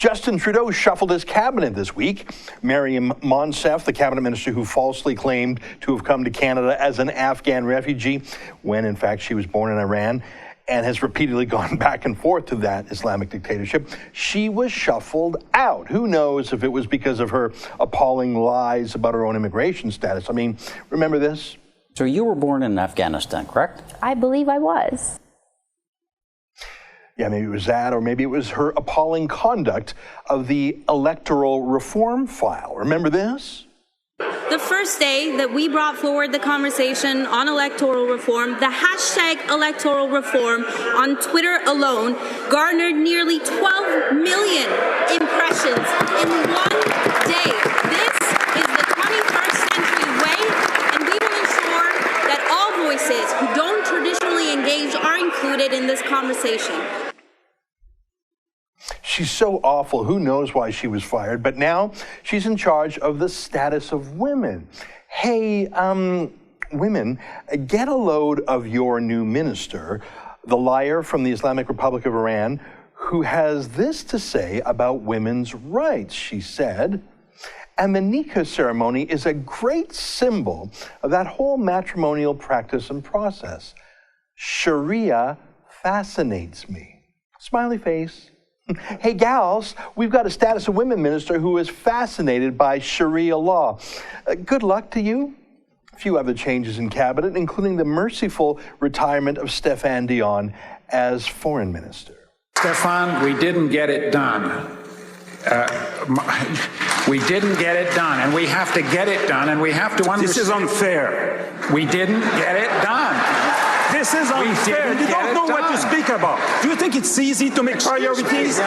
Justin Trudeau shuffled his cabinet this week. Maryam Monsef, the cabinet minister who falsely claimed to have come to Canada as an Afghan refugee, when in fact she was born in Iran, and has repeatedly gone back and forth to that Islamic dictatorship, she was shuffled out. Who knows if it was because of her appalling lies about her own immigration status. I mean, remember this? So you were born in Afghanistan, correct? I believe I was. Yeah, maybe it was that, or maybe it was her appalling conduct of the electoral reform file. Remember this? The first day that we brought forward the conversation on electoral reform, the hashtag electoral reform on Twitter alone garnered nearly 12 million impressions in one day. This is the 21st century way, and we will ensure that all voices who don't traditionally engage are included in this conversation. She's so awful. Who knows why she was fired? But now she's in charge of the status of women. Hey, women, get a load of your new minister, the liar from the Islamic Republic of Iran, who has this to say about women's rights. She said, and the nikah ceremony is a great symbol of that whole matrimonial practice and process. Sharia fascinates me. Smiley face. Hey, gals, we've got a status of women minister who is fascinated by Sharia law. Good luck to you. A few other changes in cabinet, including the merciful retirement of Stéphane Dion as foreign minister. Stéphane, we didn't get it done. We didn't get it done, and we have to get it done, and we have to understand. This is unfair. We didn't get it done. This is unfair. You don't know what to speak about. Do you think it's easy to make priorities?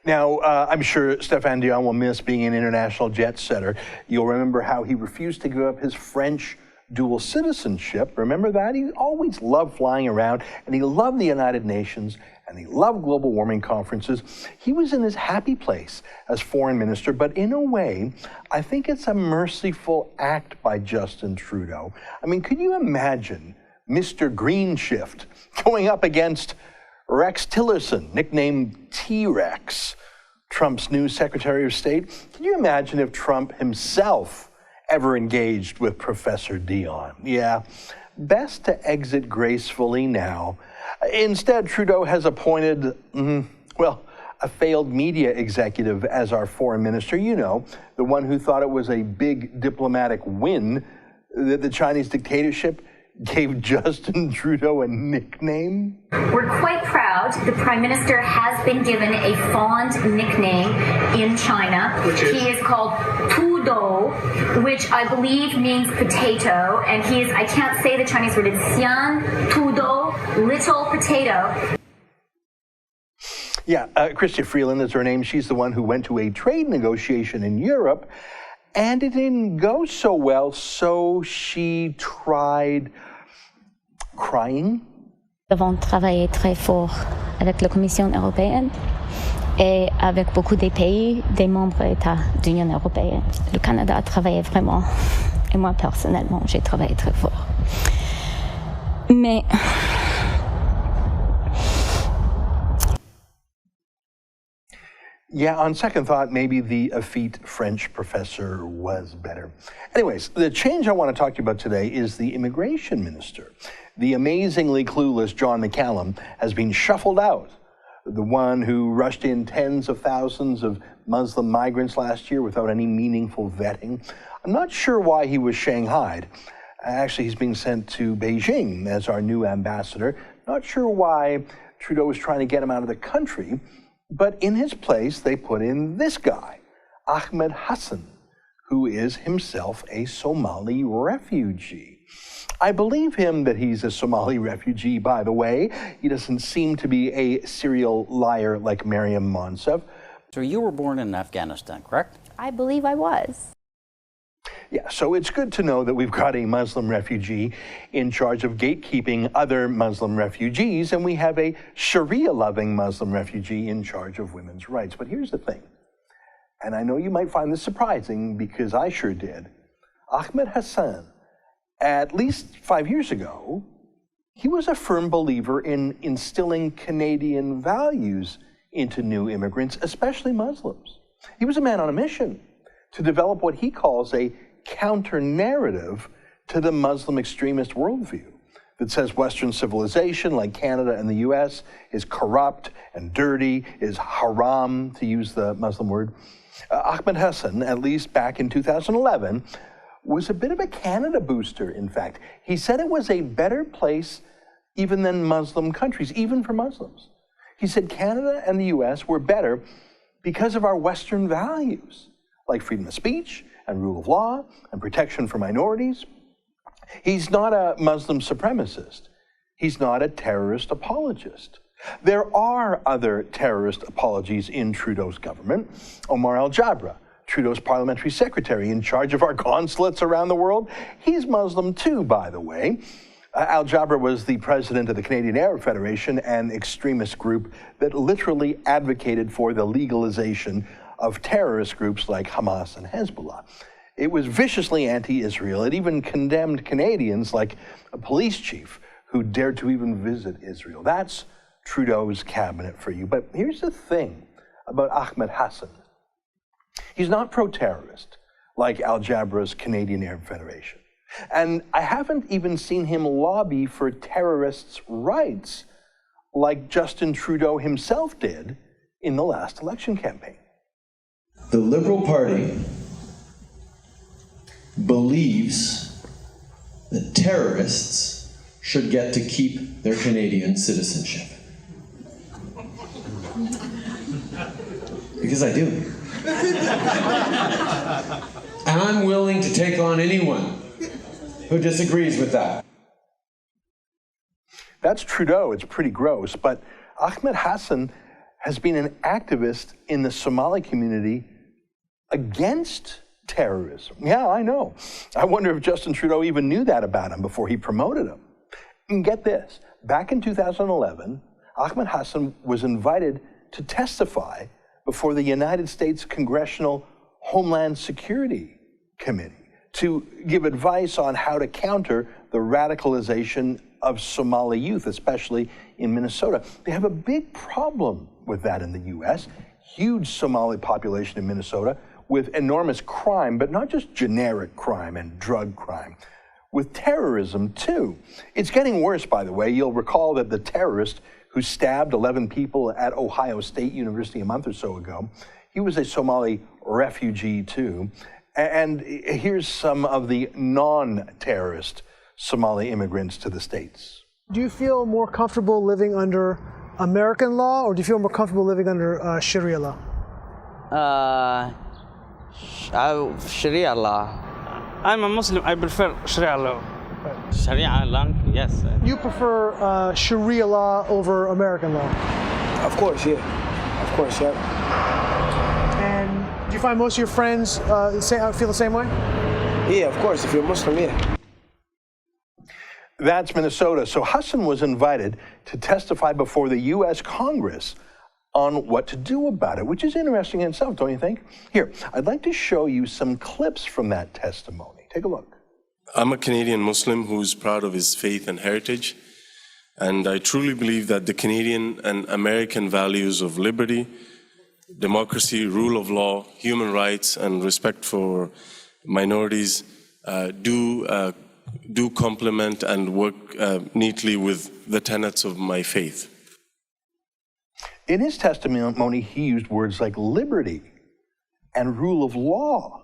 Now, I'm sure Stéphane Dion will miss being an international jet setter. You'll remember how he refused to give up his French dual citizenship. Remember that? He always loved flying around, and he loved the United Nations, and he loved global warming conferences. He was in his happy place as foreign minister, but in a way, I think it's a merciful act by Justin Trudeau. I mean, could you imagine Mr. Greenshift going up against Rex Tillerson, nicknamed T-Rex, Trump's new Secretary of State? Can you imagine if Trump himself ever engaged with Professor Dion? Yeah, best to exit gracefully now. Instead, Trudeau has appointed, a failed media executive as our foreign minister. You know, the one who thought it was a big diplomatic win that the Chinese dictatorship gave Justin Trudeau a nickname. We're quite proud. The Prime Minister has been given a fond nickname in China. He is called Tudou, which I believe means potato, and he is, I can't say the Chinese word, it's Xian Tudou, little potato. Yeah, Chrystia Freeland is her name. She's the one who went to a trade negotiation in Europe, and it didn't go so well, so she tried crying. Nous avons travaillé très fort avec la Commission européenne et avec beaucoup de pays, des membres États de l'Union européenne. Le Canada a travaillé vraiment, et moi personnellement, j'ai travaillé très fort. Mais yeah, on second thought, maybe the effete French professor was better. Anyways, the change I want to talk to you about today is the immigration minister. The amazingly clueless John McCallum has been shuffled out. The one who rushed in tens of thousands of Muslim migrants last year without any meaningful vetting. I'm not sure why he was shanghaied. Actually, he's being sent to Beijing as our new ambassador. Not sure why Trudeau was trying to get him out of the country. But in his place, they put in this guy, Ahmed Hassen, who is himself a Somali refugee. I believe him that he's a Somali refugee, by the way. He doesn't seem to be a serial liar like Maryam Monsef. So you were born in Afghanistan, correct? I believe I was. Yeah, so it's good to know that we've got a Muslim refugee in charge of gatekeeping other Muslim refugees, and we have a Sharia-loving Muslim refugee in charge of women's rights. But here's the thing, and I know you might find this surprising because I sure did. Ahmed Hassen, at least 5 years ago, He was a firm believer in instilling Canadian values into new immigrants, especially Muslims. He was a man on a mission to develop what he calls a counter-narrative to the Muslim extremist worldview that says Western civilization, like Canada and the US, is corrupt and dirty, is haram, to use the Muslim word. Ahmed Hassen, at least back in 2011, was a bit of a Canada booster, in fact. He said it was a better place even than Muslim countries, even for Muslims. He said Canada and the US were better because of our Western values, like freedom of speech and rule of law and protection for minorities. He's not a Muslim supremacist. He's not a terrorist apologist. There are other terrorist apologies in Trudeau's government. Omar Al-Jabra, Trudeau's parliamentary secretary in charge of our consulates around the world, he's Muslim too, by the way. Al-Jabra was the president of the Canadian Arab Federation, an extremist group that literally advocated for the legalization of terrorist groups like Hamas and Hezbollah. It was viciously anti-Israel. It even condemned Canadians like a police chief who dared to even visit Israel. That's Trudeau's cabinet for you. But here's the thing about Ahmed Hassen. He's not pro-terrorist like Al-Jabra's Canadian Arab Federation. And I haven't even seen him lobby for terrorists' rights like Justin Trudeau himself did in the last election campaign. The Liberal Party believes that terrorists should get to keep their Canadian citizenship. Because I do. And I'm willing to take on anyone who disagrees with that. That's Trudeau. It's pretty gross. But Ahmed Hassen has been an activist in the Somali community against terrorism. Yeah, I know. I wonder if Justin Trudeau even knew that about him before he promoted him. And get this, back in 2011, Ahmed Hassen was invited to testify before the United States Congressional Homeland Security Committee to give advice on how to counter the radicalization of Somali youth, especially in Minnesota. They have a big problem with that in the US. Huge Somali population in Minnesota with enormous crime, but not just generic crime and drug crime, with terrorism too. It's getting worse, by the way. You'll recall that the terrorist who stabbed 11 people at Ohio State University a month or so ago, he was a Somali refugee too. And here's some of the non-terrorist Somali immigrants to the States. Do you feel more comfortable living under American law, or do you feel more comfortable living under Sharia law? Sharia law. I'm a Muslim. I prefer Sharia law. Sharia law, yes. You prefer Sharia law over American law? Of course, yeah. Of course, yeah. And do you find most of your friends feel the same way? Yeah, of course. If you're Muslim, yeah. That's Minnesota. So Hassen was invited to testify before the U.S. Congress on what to do about it, which is interesting in itself, don't you think? Here, I'd like to show you some clips from that testimony. Take a look. I'm a Canadian Muslim who's proud of his faith and heritage, and I truly believe that the Canadian and American values of liberty, democracy, rule of law, human rights, and respect for minorities do complement and work neatly with the tenets of my faith. In his testimony, he used words like liberty and rule of law,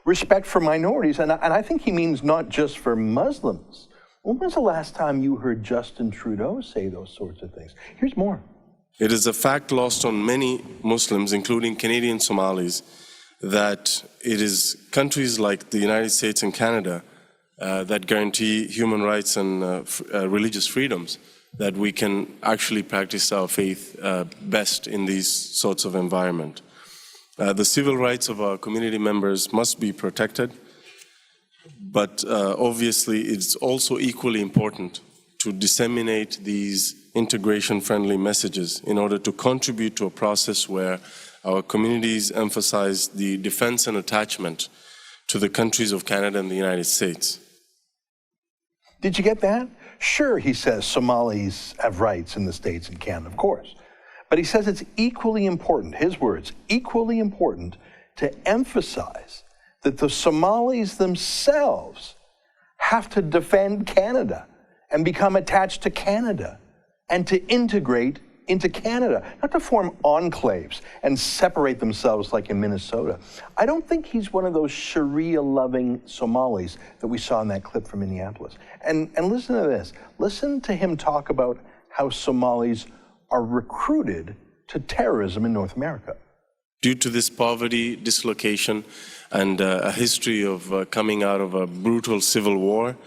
respect for minorities, and I think he means not just for Muslims. When was the last time you heard Justin Trudeau say those sorts of things? Here's more. It is a fact lost on many Muslims, including Canadian Somalis, that it is countries like the United States and Canada that guarantee human rights and religious freedoms, that we can actually practice our faith best in these sorts of environment. The civil rights of our community members must be protected, but obviously it's also equally important to disseminate these integration-friendly messages in order to contribute to a process where our communities emphasize the defense and attachment to the countries of Canada and the United States. Did you get that? Sure, he says Somalis have rights in the States and Canada, of course. But he says it's equally important, his words, equally important to emphasize that the Somalis themselves have to defend Canada and become attached to Canada and to integrate into Canada, not to form enclaves and separate themselves like in Minnesota. I don't think he's one of those Sharia-loving Somalis that we saw in that clip from Minneapolis. And listen to this. Listen to him talk about how Somalis are recruited to terrorism in North America. Due to this poverty, dislocation, and a history of coming out of a brutal civil war,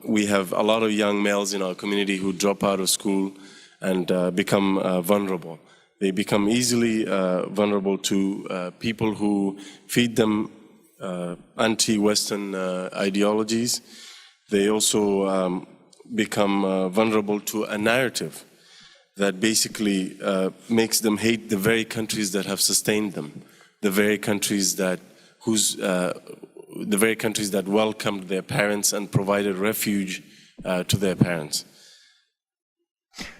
we have a lot of young males in our community who drop out of school and become vulnerable. They become easily vulnerable to people who feed them anti-Western ideologies. They also become vulnerable to a narrative that basically makes them hate the very countries that have sustained them, the very countries that welcomed their parents and provided refuge to their parents.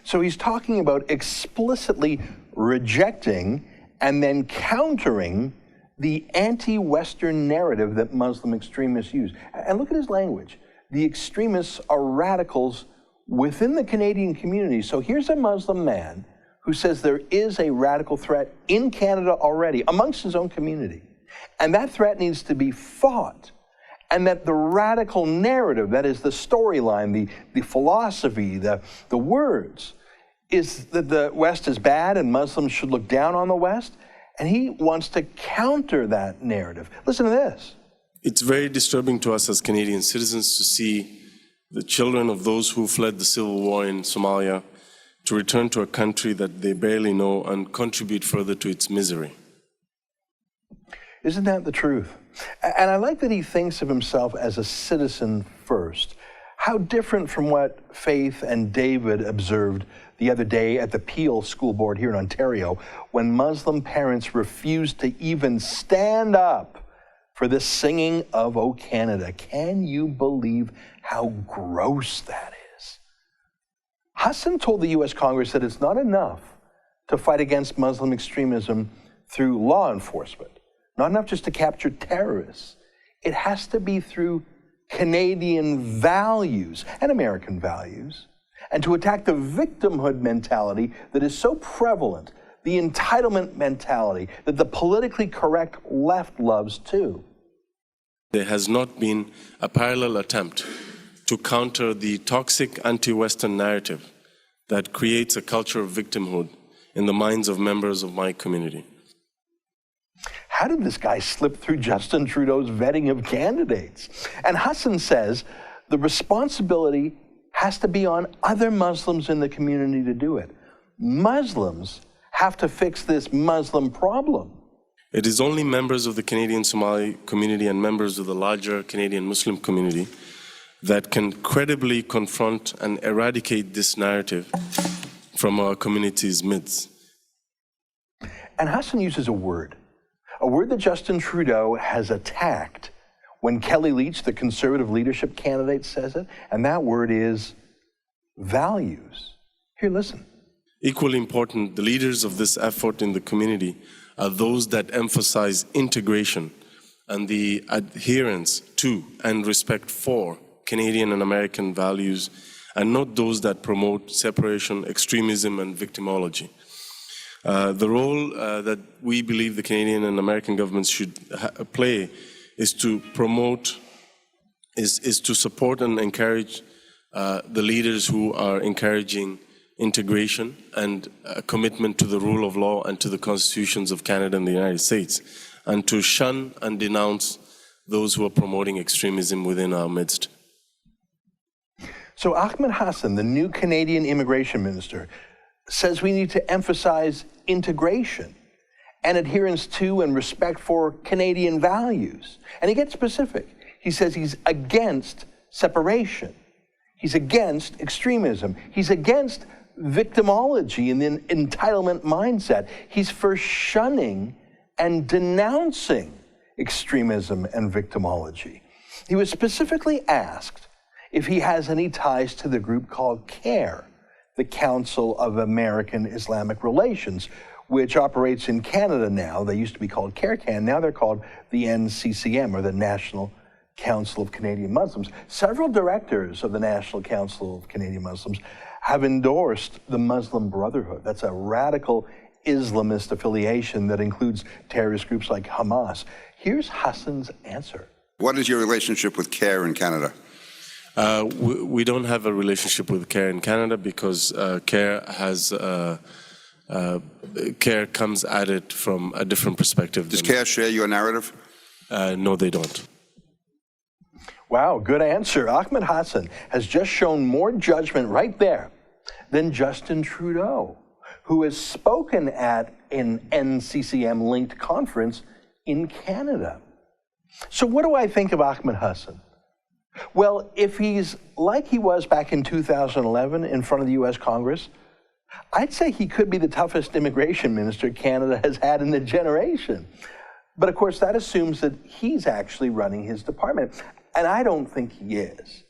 So he's talking about explicitly rejecting and then countering the anti-Western narrative that Muslim extremists use. And look at his language. The extremists are radicals within the Canadian community. So here's a Muslim man who says there is a radical threat in Canada already amongst his own community. And that threat needs to be fought. And that the radical narrative, that is the storyline, the philosophy, the words, is that the West is bad and Muslims should look down on the West. And he wants to counter that narrative. Listen to this. It's very disturbing to us as Canadian citizens to see the children of those who fled the civil war in Somalia to return to a country that they barely know and contribute further to its misery. Isn't that the truth? And I like that he thinks of himself as a citizen first. How different from what Faith and David observed the other day at the Peel School Board here in Ontario, when Muslim parents refused to even stand up for the singing of O Canada. Can you believe how gross that is? Hassen told the U.S. Congress that it's not enough to fight against Muslim extremism through law enforcement. Not enough just to capture terrorists. It has to be through Canadian values and American values, and to attack the victimhood mentality that is so prevalent, the entitlement mentality that the politically correct left loves too. There has not been a parallel attempt to counter the toxic anti-Western narrative that creates a culture of victimhood in the minds of members of my community. How did this guy slip through Justin Trudeau's vetting of candidates? And Hassen says the responsibility has to be on other Muslims in the community to do it. Muslims have to fix this Muslim problem. It is only members of the Canadian Somali community and members of the larger Canadian Muslim community that can credibly confront and eradicate this narrative from our community's midst. And Hassen uses a word that Justin Trudeau has attacked when Kelly Leitch, the Conservative leadership candidate, says it, and that word is values. Here, listen. Equally important, the leaders of this effort in the community are those that emphasize integration and the adherence to and respect for Canadian and American values, and not those that promote separation, extremism, and victimology. The role that we believe the Canadian and American governments should play is to promote, is to support and encourage the leaders who are encouraging integration and a commitment to the rule of law and to the constitutions of Canada and the United States, and to shun and denounce those who are promoting extremism within our midst. So Ahmed Hassen, the new Canadian immigration minister, says we need to emphasize integration and adherence to and respect for Canadian values. And he gets specific. He says he's against separation. He's against extremism. He's against victimology and the entitlement mindset. He's for shunning and denouncing extremism and victimology. He was specifically asked if he has any ties to the group called CARE, the Council of American Islamic Relations, which operates in Canada now. They used to be called CARECAN, now they're called the NCCM, or the National Council of Canadian Muslims. Several directors of the National Council of Canadian Muslims have endorsed the Muslim Brotherhood. That's a radical Islamist affiliation that includes terrorist groups like Hamas. Here's Hassan's answer. What is your relationship with CARE in Canada? We don't have a relationship with CARE in Canada because CARE has CARE comes at it from a different perspective. Does CARE share your narrative? No, they don't. Wow, good answer. Ahmed Hassen has just shown more judgment right there than Justin Trudeau, who has spoken at an NCCM-linked conference in Canada. So what do I think of Ahmed Hassen? Well, if he's like he was back in 2011 in front of the US Congress, I'd say he could be the toughest immigration minister Canada has had in a generation. But of course, that assumes that he's actually running his department. And I don't think he is.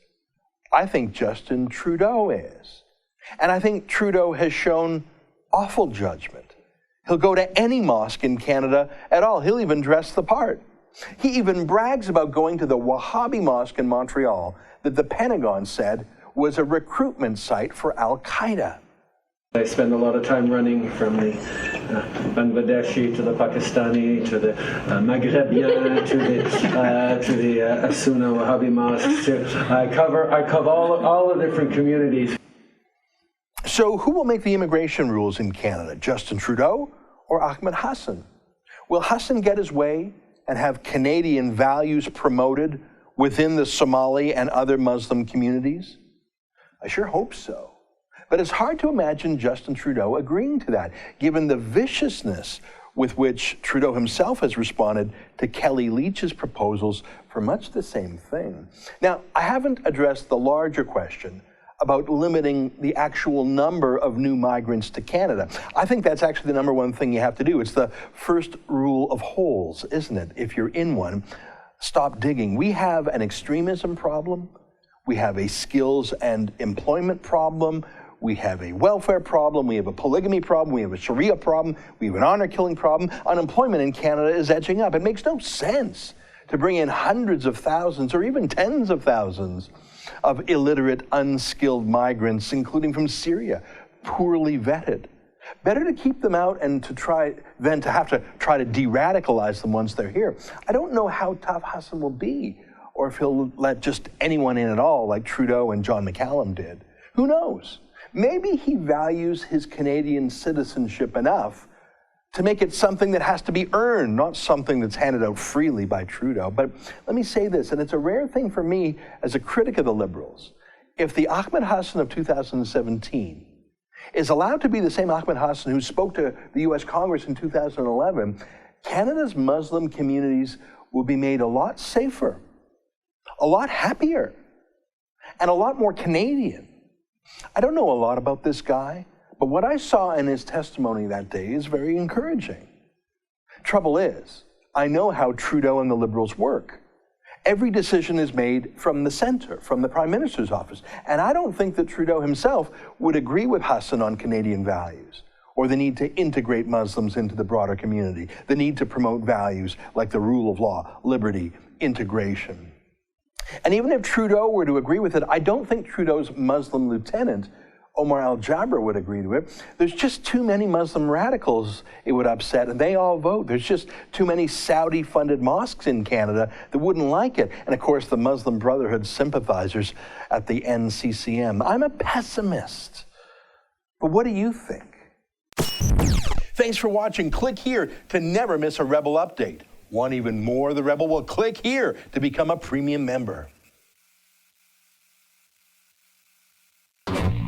I think Justin Trudeau is. And I think Trudeau has shown awful judgment. He'll go to any mosque in Canada at all. He'll even dress the part. He even brags about going to the Wahhabi mosque in Montreal that the Pentagon said was a recruitment site for Al-Qaeda. I spend a lot of time running from the Bangladeshi to the Pakistani to the Maghrebian to the Asuna Wahhabi mosques. I cover all the different communities. So who will make the immigration rules in Canada, Justin Trudeau or Ahmed Hassen? Will Hassen get his way and have Canadian values promoted within the Somali and other Muslim communities? I sure hope so. But it's hard to imagine Justin Trudeau agreeing to that, given the viciousness with which Trudeau himself has responded to Kelly Leitch's proposals for much the same thing. Now, I haven't addressed the larger question about limiting the actual number of new migrants to Canada. I think that's actually the number one thing you have to do. It's the first rule of holes, isn't it? If you're in one, stop digging. We have an extremism problem. We have a skills and employment problem. We have a welfare problem, we have a polygamy problem, we have a Sharia problem, we have an honor-killing problem. Unemployment in Canada is edging up. It makes no sense to bring in hundreds of thousands or even tens of thousands of illiterate, unskilled migrants, including from Syria, poorly vetted. Better to keep them out and than to have to try to de-radicalize them once they're here. I don't know how tough Hassen will be, or if he'll let just anyone in at all, like Trudeau and John McCallum did. Who knows? Maybe he values his Canadian citizenship enough to make it something that has to be earned, not something that's handed out freely by Trudeau. But let me say this, and it's a rare thing for me as a critic of the Liberals. If the Ahmed Hassen of 2017 is allowed to be the same Ahmed Hassen who spoke to the US Congress in 2011, Canada's Muslim communities will be made a lot safer, a lot happier, and a lot more Canadian. I don't know a lot about this guy, but what I saw in his testimony that day is very encouraging. Trouble is, I know how Trudeau and the Liberals work. Every decision is made from the center, from the Prime Minister's office. And I don't think that Trudeau himself would agree with Hassen on Canadian values, or the need to integrate Muslims into the broader community, the need to promote values like the rule of law, liberty, integration. And even if Trudeau were to agree with it, I don't think Trudeau's Muslim lieutenant, Omar Al-Jabr, would agree to it. There's just too many Muslim radicals it would upset, and they all vote. There's just too many Saudi-funded mosques in Canada that wouldn't like it. And of course, the Muslim Brotherhood sympathizers at the NCCM. I'm a pessimist. But what do you think? Thanks for watching. Click here to never miss a Rebel update. Want even more of the Rebel? Well, click here to become a premium member.